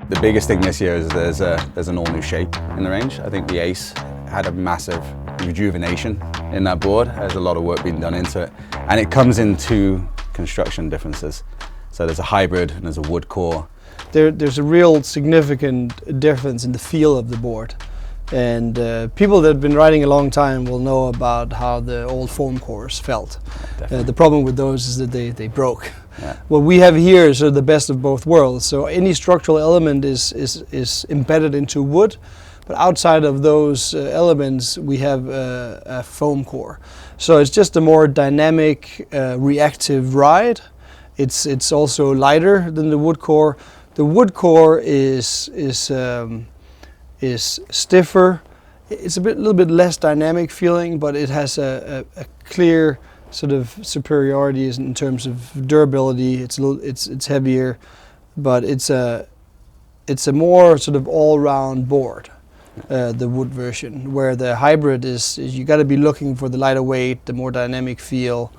The biggest thing this year is there's an all-new shape in the range. I think the Ace had a massive rejuvenation in that board. There's a lot of work being done into it. And it comes in two construction differences. So there's a hybrid and there's a wood core. There's a real significant difference in the feel of the board. And people that have been riding a long time will know about how the old foam cores felt. The problem with those is that they broke. Yeah. What we have here is sort of the best of both worlds. So any structural element is embedded into wood, but outside of those elements we have a foam core. So it's just a more dynamic, reactive ride. It's also lighter than the wood core. The wood core is stiffer. It's a little bit less dynamic feeling, but it has a clear sort of superiority in terms of durability. It's heavier, but it's a more sort of all-round board. The wood version, where the hybrid is you got to be looking for the lighter weight, the more dynamic feel,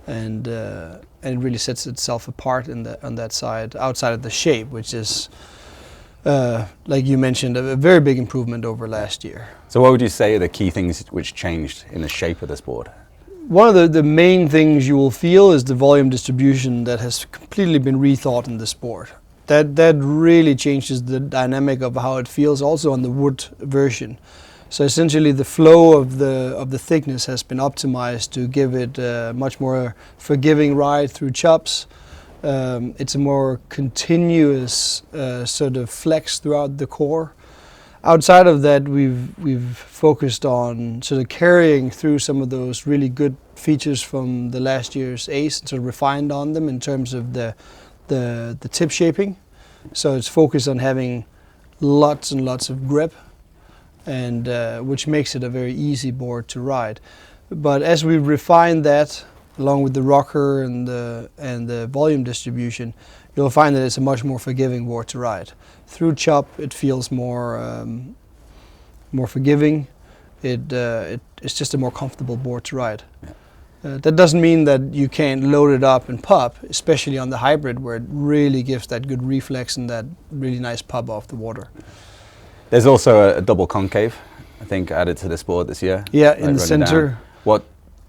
and it really sets itself apart on that side, outside of the shape, which is, like you mentioned, a very big improvement over last year. So what would you say are the key things which changed in the shape of this board? One of the main things you will feel is the volume distribution that has completely been rethought in this board. That really changes the dynamic of how it feels also on the wood version. So essentially the flow of the thickness has been optimized to give it a much more forgiving ride through chops. It's a more continuous sort of flex throughout the core. Outside of that, we've focused on sort of carrying through some of those really good features from the last year's Ace and sort of refined on them in terms of the tip shaping. So it's focused on having lots and lots of grip, and which makes it a very easy board to ride. But as we refine that, along with the rocker and the volume distribution, you'll find that it's a much more forgiving board to ride. Through chop, it feels more forgiving. It's just a more comfortable board to ride. Yeah. That doesn't mean that you can't load it up and pop, especially on the hybrid, where it really gives that good reflex and that really nice pop off the water. There's also a double concave, I think, added to this board this year. Yeah, in the center.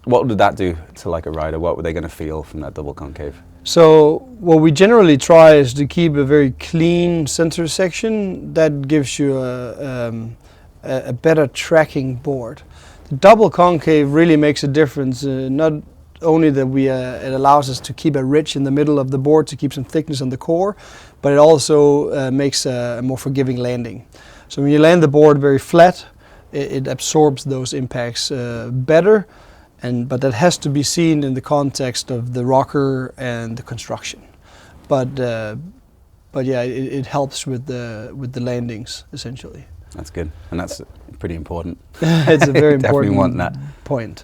What did that do to like a rider? What were they going to feel from that double concave? So what we generally try is to keep a very clean center section that gives you a better tracking board. The double concave really makes a difference, not only that it allows us to keep a ridge in the middle of the board to keep some thickness on the core, but it also makes a more forgiving landing. So when you land the board very flat, it absorbs those impacts better. But that has to be seen in the context of the rocker and the construction. But yeah, it helps with the landings essentially. That's good, and that's pretty important. It's a very Definitely important want that point.